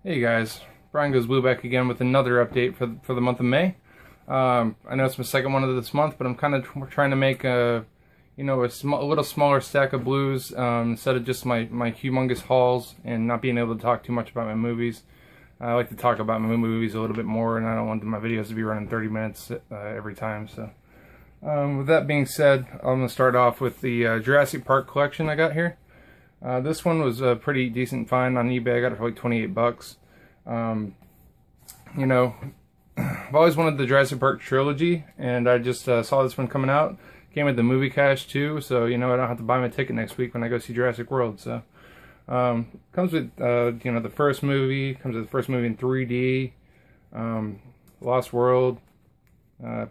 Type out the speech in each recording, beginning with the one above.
Hey guys, Brian Goes Blue back again with another update for the month of May. I know it's my second one of this month, but I'm kind of trying to make a little smaller stack of blues instead of just my humongous hauls and not being able to talk too much about my movies. I like to talk about my movies a little bit more, and I don't want my videos to be running 30 minutes every time. So, with that being said, I'm gonna start off with the Jurassic Park collection I got here. This one was a pretty decent find on eBay. I got it for like 28 bucks. You know, I've always wanted the Jurassic Park trilogy, and I just saw this one coming out. Came with the movie cash too, so I don't have to buy my ticket next week when I go see Jurassic World. So, comes with the first movie. Comes with the first movie in 3D, Lost World,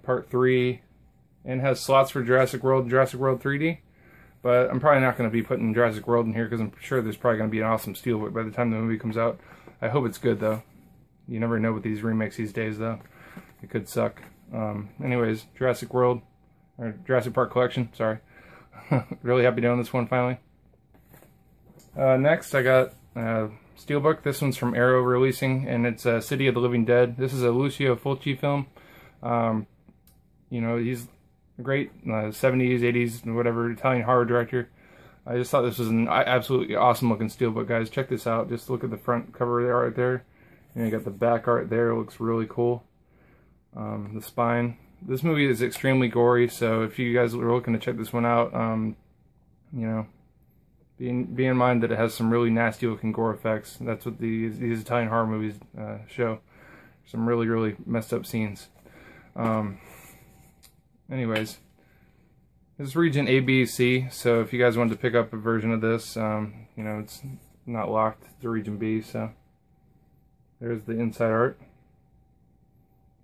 Part 3, and has slots for Jurassic World and Jurassic World 3D. But I'm probably not going to be putting Jurassic World in here because I'm sure there's probably going to be an awesome Steelbook by the time the movie comes out. I hope it's good though. You never know with these remakes these days though. It could suck. Anyways, Jurassic World, or Jurassic Park collection, sorry. Really happy doing this one finally. Next I got Steelbook. This one's from Arrow releasing, and it's City of the Living Dead. This is a Lucio Fulci film. He's great 70s, 80s, whatever, Italian horror director. I just thought this was an absolutely awesome looking Steelbook, guys. Check this out. Just look at the front cover there, right there. And you got the back art there. It looks really cool. The spine. This movie is extremely gory, so if you guys are looking to check this one out, be in mind that it has some really nasty looking gore effects. That's what these Italian horror movies show. Some really, really messed up scenes. Anyways, this is region A, B, C, so if you guys wanted to pick up a version of this, it's not locked to region B, so there's the inside art.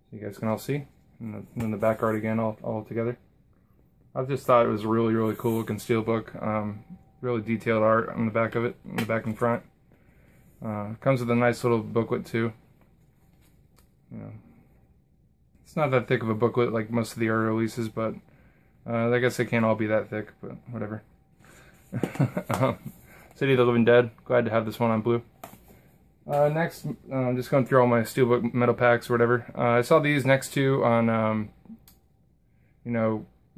So you guys can all see. And then the back art again, all together. I just thought it was a really, really cool looking Steelbook. Really detailed art on the back of it, on the back and front. Comes with a nice little booklet too. It's not that thick of a booklet like most of the early releases, but I guess they can't all be that thick, but whatever. City of the Living Dead. Glad to have this one on blue. Next, I'm just going through all my Steelbook metal packs or whatever. I saw these next two on,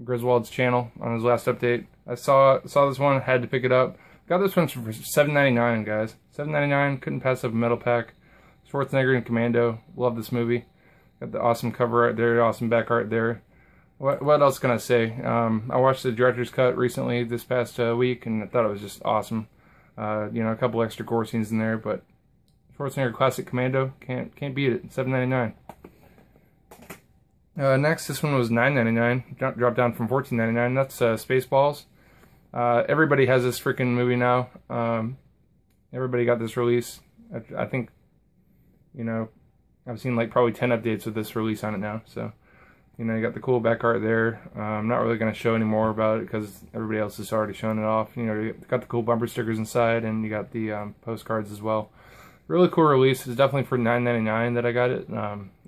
Griswold's channel on his last update. I saw this one, had to pick it up. Got this one for $7.99, guys. $7.99. Couldn't pass up a metal pack. Schwarzenegger and Commando. Love this movie. Got the awesome cover art there, awesome back art there. What else can I say? I watched the director's cut recently this past week, and I thought it was just awesome. A couple extra gore scenes in there, but Schwarzenegger classic Commando can't beat it. $7.99. Next, this one was $9.99. Dropped down from $14.99. That's Spaceballs. Everybody has this freaking movie now. Everybody got this release. I think, I've seen like probably 10 updates with this release on it now. So, you got the cool back art there. I'm not really going to show any more about it because everybody else has already shown it off. You got the cool bumper stickers inside, and you got the postcards as well. Really cool release. It's definitely for $9.99 that I got it.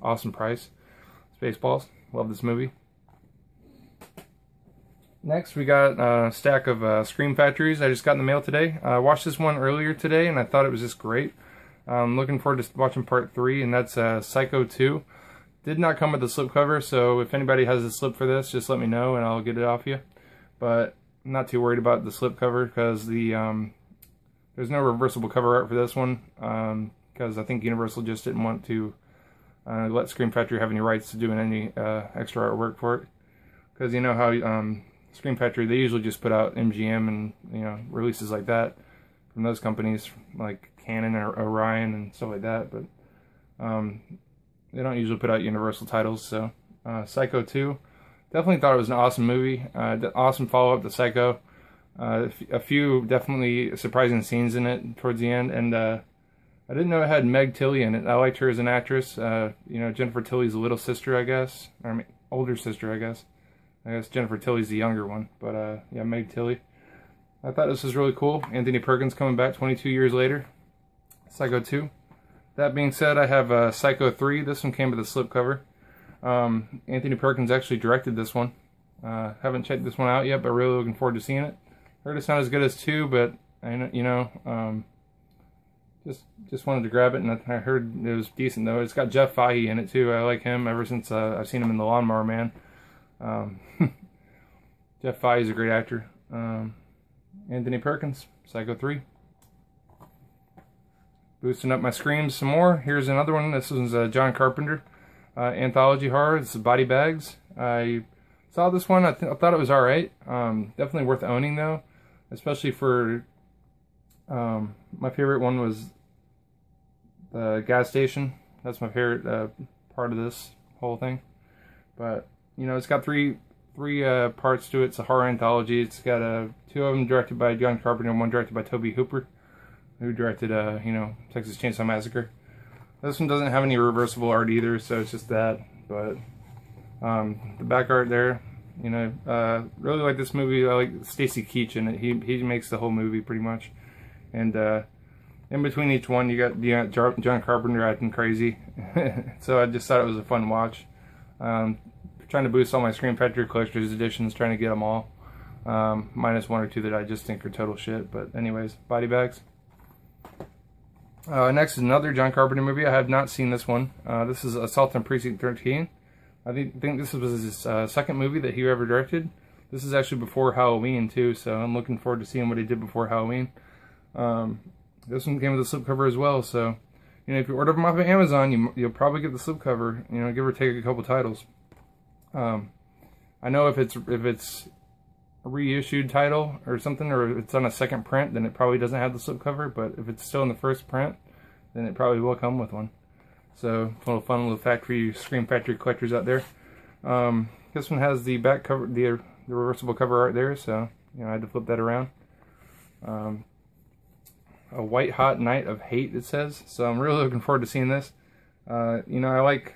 Awesome price. Spaceballs. Love this movie. Next, we got a stack of Scream Factories I just got in the mail today. I watched this one earlier today, and I thought it was just great. I'm looking forward to watching part 3, and that's Psycho 2. Did not come with the slipcover, so if anybody has a slip for this, just let me know and I'll get it off you. But I'm not too worried about the slipcover because there's no reversible cover art for this one, because I think Universal just didn't want to let Scream Factory have any rights to doing any extra artwork for it. Because you know how Scream Factory, they usually just put out MGM and releases like that from those companies like Canon or Orion and stuff like that, but they don't usually put out Universal titles. So Psycho 2, definitely thought it was an awesome movie. Awesome follow-up to Psycho. A few definitely surprising scenes in it towards the end, and I didn't know it had Meg Tilly in it. I liked her as an actress. Jennifer Tilly's little sister, I guess. I mean, older sister, I guess. I guess Jennifer Tilly's the younger one, but yeah, Meg Tilly. I thought this was really cool. Anthony Perkins coming back 22 years later. Psycho 2. That being said, I have Psycho 3. This one came with a slipcover. Anthony Perkins actually directed this one. Haven't checked this one out yet, but really looking forward to seeing it. Heard it's not as good as 2, but just wanted to grab it, and I heard it was decent though. It's got Jeff Fahey in it too. I like him ever since I've seen him in The Lawnmower Man. Jeff Fahey's a great actor. Anthony Perkins, Psycho 3. Boosting up my screams some more. Here's another one. This one's John Carpenter anthology horror. This is Body Bags. I saw this one. I thought it was alright. Definitely worth owning though, especially for my favorite one was the gas station. That's my favorite part of this whole thing. But you know, it's got three parts to it. It's a horror anthology. It's got two of them directed by John Carpenter and one directed by Tobe Hooper, who directed you know, Texas Chainsaw Massacre. This one doesn't have any reversible art either, so it's just that. But the back art there, you know, really like this movie. I like Stacy Keach in it. He makes the whole movie pretty much. And in between each one, you got John Carpenter acting crazy. So I just thought it was a fun watch. Trying to boost all my Scream Factory Collector's Editions, trying to get them all. Minus one or two that I just think are total shit. But anyways, Body Bags. Next is another John Carpenter movie. I have not seen this one. This is Assault on Precinct 13. I think this was his second movie that he ever directed. This is actually before Halloween too, so I'm looking forward to seeing what he did before Halloween. This one came with a slipcover as well, so you know, if you order them off of Amazon, you'll probably get the slipcover. You know, give or take a couple titles. I know if it's a reissued title or something, or if it's on a second print, then it probably doesn't have the slipcover. But if it's still in the first print, then it probably will come with one. So, a little fun little fact for you Scream Factory collectors out there. This one has the back cover, the reversible cover art there, so you know, I had to flip that around. A White Hot Night of Hate, it says. So I'm really looking forward to seeing this. You know, I like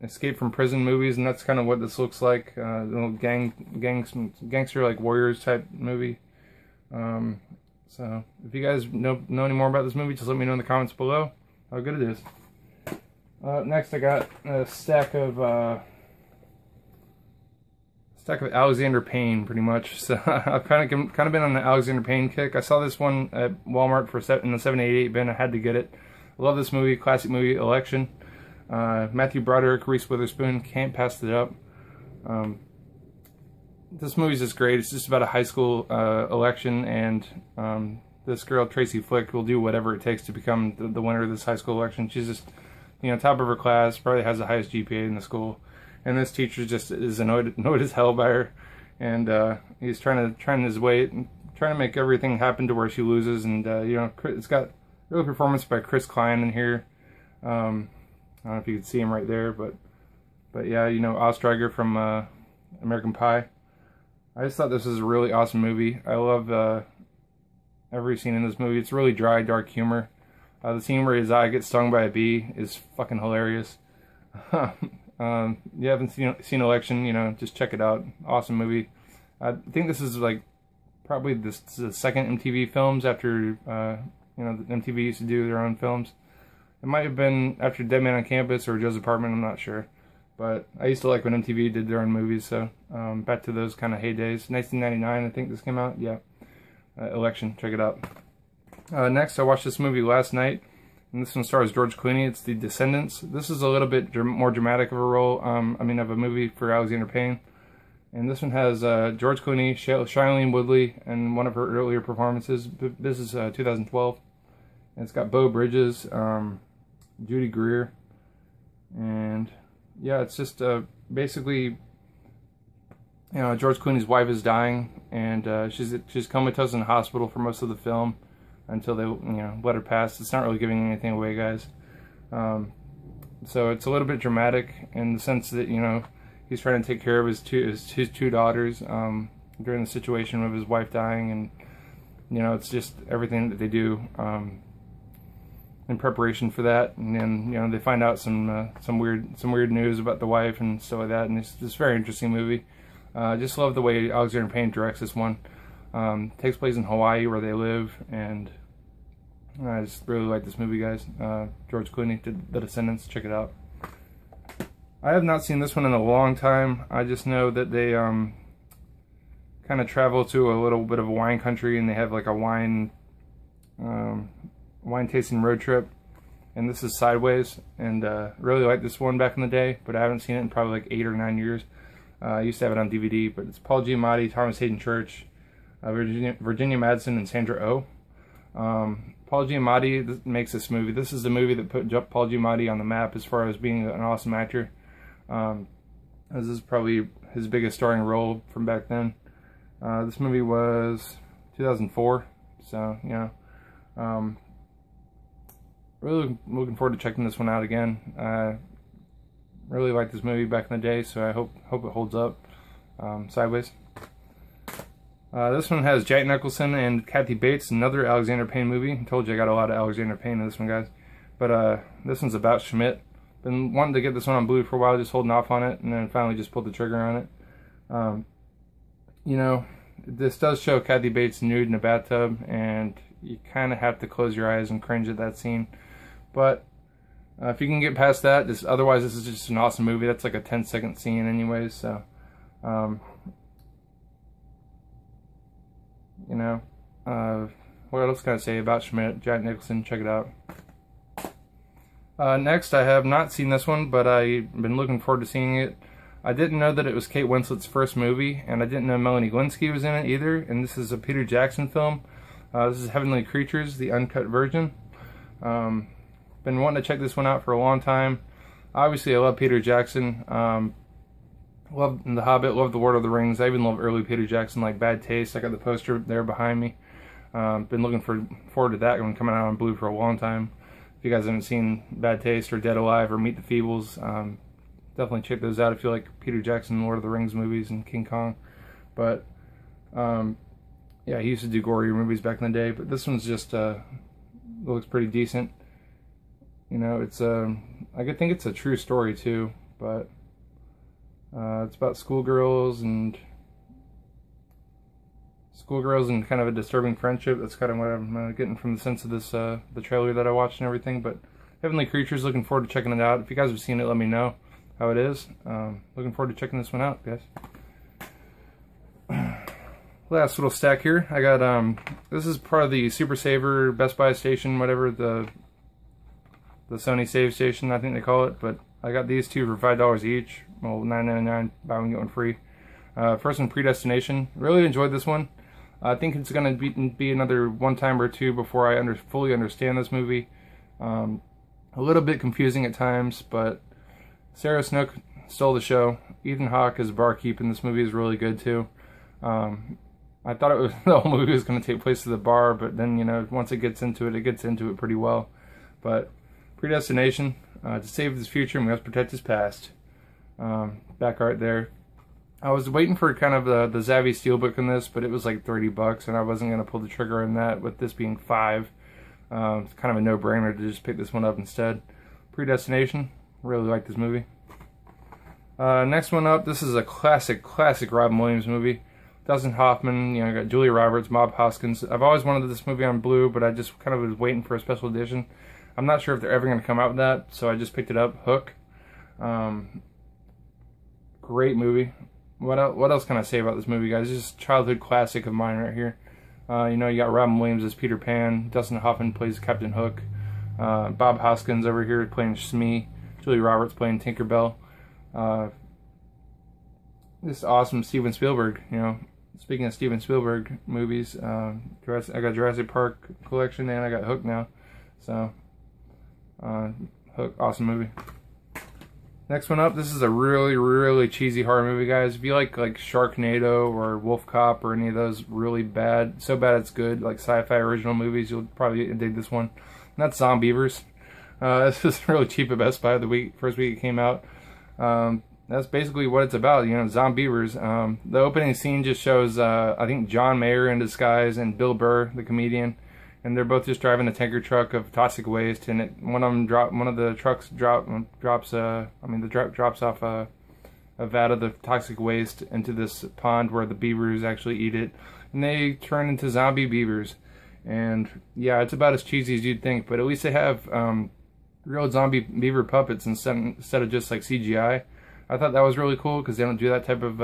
escape from prison movies, and that's kind of what this looks like. Little gangster like warriors type movie. So if you guys know any more about this movie, just let me know in the comments below how good it is. Next, I got a stack of Alexander Payne, pretty much. So I've kind of been on the Alexander Payne kick. I saw this one at Walmart in the 788 bin. I had to get it. I love this movie, classic movie, Election. Matthew Broderick, Reese Witherspoon, can't pass it up. This movie's just great. It's just about a high school election, and this girl, Tracy Flick, will do whatever it takes to become the winner of this high school election. She's just, you know, top of her class, probably has the highest GPA in the school. And this teacher just is annoyed as hell by her, and he's trying his way, trying to make everything happen to where she loses. And you know, it's got real performance by Chris Klein in here. I don't know if you can see him right there, but yeah, you know, Ostriger from American Pie. I just thought this was a really awesome movie. I love every scene in this movie. It's really dry, dark humor. The scene where his eye gets stung by a bee is fucking hilarious. You haven't seen Election, you know, just check it out. Awesome movie. I think this is like probably the second MTV films after you know, the MTV used to do their own films. It might have been after Dead Man on Campus or Joe's Apartment, I'm not sure. But I used to like when MTV did their own movies, so back to those kind of heydays. 1999, I think this came out. Yeah, Election, check it out. Next, I watched this movie last night. And this one stars George Clooney. It's The Descendants. This is a little bit more dramatic of a role, of a movie for Alexander Payne. And this one has George Clooney, Shailene Woodley, and one of her earlier performances. This is 2012. And it's got Beau Bridges, Judy Greer. And yeah, it's just basically, you know, George Clooney's wife is dying, and she's comatose in the hospital for most of the film, until they, you know, let her pass. It's not really giving anything away, guys. So it's a little bit dramatic in the sense that, you know, he's trying to take care of his two daughters during the situation of his wife dying, and you know, it's just everything that they do in preparation for that. And then, you know, they find out some weird news about the wife and stuff like that, and it's just a very interesting movie. Just love the way Alexander Payne directs this one. Takes place in Hawaii, where they live, and I just really like this movie, guys. George Clooney did The Descendants. Check it out. I have not seen this one in a long time. I just know that they kind of travel to a little bit of a wine country, and they have like a wine wine tasting road trip, and this is Sideways, and really liked this one back in the day, but I haven't seen it in probably like 8 or 9 years. I used to have it on DVD, but it's Paul Giamatti, Thomas Hayden Church, Virginia Madsen, and Sandra Oh. Paul Giamatti makes this movie. This is the movie that put Paul Giamatti on the map as far as being an awesome actor. This is probably his biggest starring role from back then. This movie was 2004, so you know, really looking forward to checking this one out again. Really liked this movie back in the day, so I hope it holds up. Sideways. This one has Jack Nicholson and Kathy Bates, another Alexander Payne movie. I told you I got a lot of Alexander Payne in this one, guys. But this one's about Schmidt. Been wanting to get this one on Blu for a while, just holding off on it, and then finally just pulled the trigger on it. You know, this does show Kathy Bates nude in a bathtub, and you kind of have to close your eyes and cringe at that scene. But if you can get past that, otherwise this is just an awesome movie. That's like a 10-second scene anyways, so you know, what else can I say about Schmidt? Jack Nicholson, check it out. Next, I have not seen this one, but I've been looking forward to seeing it. I didn't know that it was Kate Winslet's first movie, and I didn't know Melanie Glinsky was in it either, and this is a Peter Jackson film. This is Heavenly Creatures, the uncut version. Been wanting to check this one out for a long time. Obviously, I love Peter Jackson. Love The Hobbit, love The Lord of the Rings. I even love early Peter Jackson, like Bad Taste. I got the poster there behind me. Been looking forward to that one coming out on Blu for a long time. If you guys haven't seen Bad Taste or Dead Alive or Meet the Feebles, definitely check those out if you like Peter Jackson, Lord of the Rings movies, and King Kong. But yeah, he used to do gory movies back in the day, but this one's just looks pretty decent. You know, it's I could think it's a true story too, but it's about schoolgirls and kind of a disturbing friendship. That's kind of what I'm getting from the sense of this the trailer that I watched and everything. But Heavenly Creatures, looking forward to checking it out. If you guys have seen it, let me know how it is. Looking forward to checking this one out, guys. Last little stack here. I got this is part of the Super Saver Best Buy station, whatever, the Sony Save Station, I think they call it. But I got these two for $5 each. Well, $9.99, buy one get one free. First one, Predestination. Really enjoyed this one. I think it's going to be another one time or two before I fully understand this movie. A little bit confusing at times, but Sarah Snook stole the show. Ethan Hawke as barkeep in this movie is really good too. I thought the whole movie was going to take place at the bar, but then, you know, once it gets into it pretty well. But Predestination, to save his future, we must protect his past. Back art there. I was waiting for kind of the Zavvi Steelbook in this, but it was like $30, and I wasn't going to pull the trigger on that, with this being $5. It's kind of a no-brainer to just pick this one up instead. Predestination, really like this movie. Next one up, this is a classic Robin Williams movie. Dustin Hoffman, you know, got Julia Roberts, Bob Hoskins. I've always wanted this movie on Blu, but I just kind of was waiting for a special edition. I'm not sure if they're ever going to come out with that, so I just picked it up. Hook. Great movie. What else can I say about this movie, guys? It's just a childhood classic of mine right here. You know, you got Robin Williams as Peter Pan. Dustin Hoffman plays Captain Hook. Bob Hoskins over here playing Smee. Julia Roberts playing Tinkerbell. This awesome Steven Spielberg, you know. Speaking of Steven Spielberg movies, I got Jurassic Park collection, and I got Hook now. So, Hook, awesome movie. Next one up, this is a really cheesy horror movie, guys. If you like Sharknado or Wolf Cop or any of those really bad, so bad it's good, like sci-fi original movies, you'll probably dig this one. And that's Beavers. This was really cheap at Best Buy first week it came out. That's basically what it's about, you know, Beavers. The opening scene just shows, I think, John Mayer in disguise and Bill Burr, the comedian. And they're both just driving a tanker truck of toxic waste, and one of the trucks drops off a vat of the toxic waste into this pond where the beavers actually eat it, and they turn into zombie beavers. And yeah, it's about as cheesy as you'd think, but at least they have real zombie beaver puppets instead of just like CGI. I thought that was really cool because they don't do that type of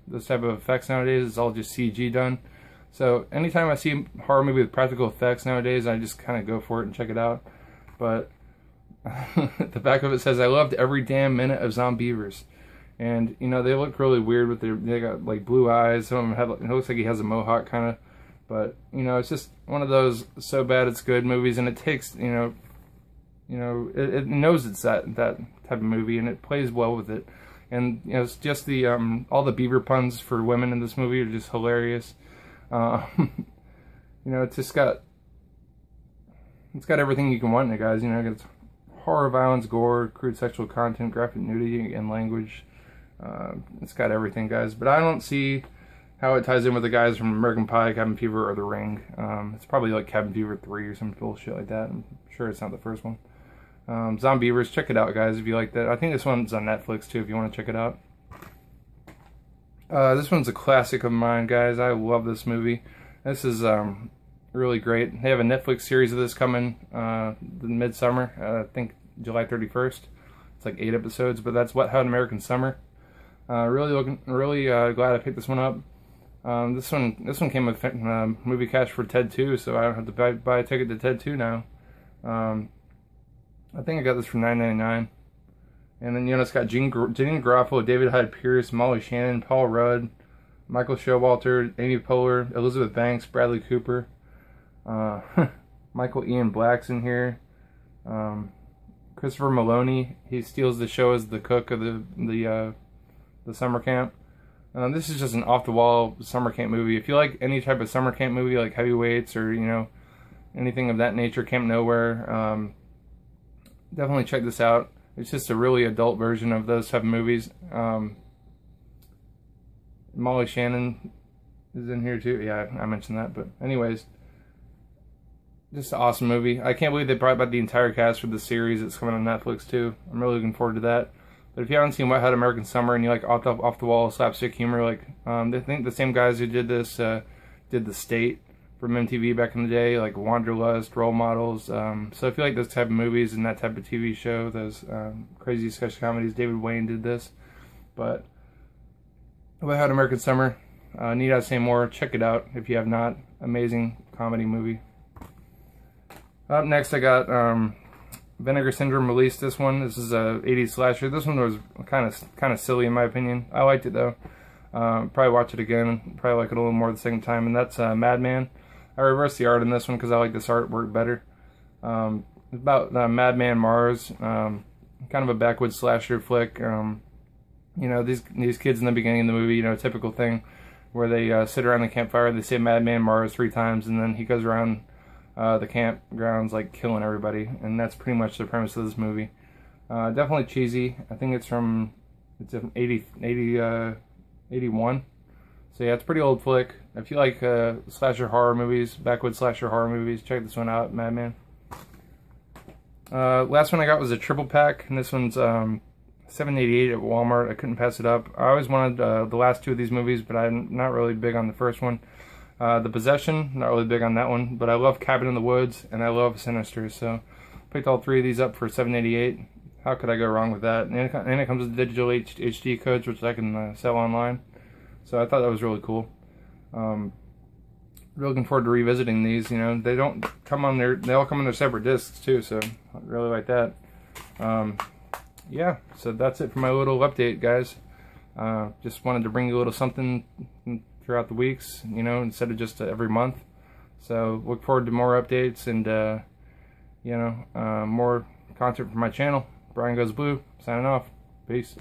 those type of effects nowadays. It's all just CG done. So anytime I see a horror movie with practical effects nowadays, I just kind of go for it and check it out. But the back of it says, I loved every damn minute of Zombievers. And, you know, they look really weird with they got like blue eyes. Some of them have, it looks like he has a mohawk kind of. But, you know, it's just one of those so bad it's good movies, and it takes, it knows it's that type of movie, and it plays well with it. And, you know, it's just the, all the beaver puns for women in this movie are just hilarious. You know, it's got everything you can want in it, guys. You know, it's horror, violence, gore, crude sexual content, graphic nudity, and language. It's got everything, guys. But I don't see how it ties in with the guys from American Pie, Cabin Fever, or The Ring. It's probably like Cabin Fever 3 or some bullshit like that. I'm sure it's not the first one. Zombievers, check it out, guys, if you like that. I think this one's on Netflix, too, if you want to check it out. This one's a classic of mine, guys. I love this movie. This is really great. They have a Netflix series of this coming midsummer. I think July 31st. It's like 8 episodes, but that's Wet Hot American Summer. Really glad I picked this one up. This one came with movie cash for Ted 2, so I don't have to buy a ticket to Ted 2 now. I think I got this for $9.99. And then, you know, it's got Janine Garofalo, David Hyde Pierce, Molly Shannon, Paul Rudd, Michael Showalter, Amy Poehler, Elizabeth Banks, Bradley Cooper, Michael Ian Black's in here, Christopher Maloney. He steals the show as the cook of the summer camp. This is just an off-the-wall summer camp movie. If you like any type of summer camp movie, like Heavyweights or, you know, anything of that nature, Camp Nowhere, definitely check this out. It's just a really adult version of those type of movies. Molly Shannon is in here too. Yeah, I mentioned that. But anyways, just an awesome movie. I can't believe they brought back the entire cast for the series. It's coming on Netflix too. I'm really looking forward to that. But if you haven't seen Wet Hot American Summer and you like off-the-wall slapstick humor, like I think the same guys who did this did The State from MTV back in the day, like Wanderlust, Role Models. So if you like those type of movies and that type of TV show, those crazy sketch comedies, David Wayne did this. But Wet Hot American Summer, need I say more? Check it out if you have not. Amazing comedy movie. Up next, I got Vinegar Syndrome released this one. This is a 80s slasher. This one was kind of silly in my opinion. I liked it though. Probably watch it again. Probably like it a little more the second time. And that's Madman. I reversed the art in this one because I like this artwork better. It's about Madman Mars, kind of a backwoods slasher flick. You know, these kids in the beginning of the movie, you know, typical thing where they sit around the campfire, they say Madman Mars 3 times, and then he goes around the campgrounds like killing everybody, and that's pretty much the premise of this movie. Definitely cheesy. I think it's from 81. So yeah, it's a pretty old flick. If you like slasher horror movies, backwoods slasher horror movies, check this one out, Madman. Last one I got was a triple pack, and this one's $7.88 at Walmart. I couldn't pass it up. I always wanted the last 2 of these movies, but I'm not really big on the first one. The Possession, not really big on that one, but I love Cabin in the Woods, and I love Sinister, so picked all 3 of these up for $7.88. How could I go wrong with that? And it comes with digital HD codes, which I can sell online. So I thought that was really cool. Really looking forward to revisiting these. You know, they all come on their separate discs too, so I really like that. Yeah, so that's it for my little update, guys. Just wanted to bring you a little something throughout the weeks, you know, instead of just every month. So look forward to more updates and you know, more content from my channel. Brian Goes Blue, signing off. Peace.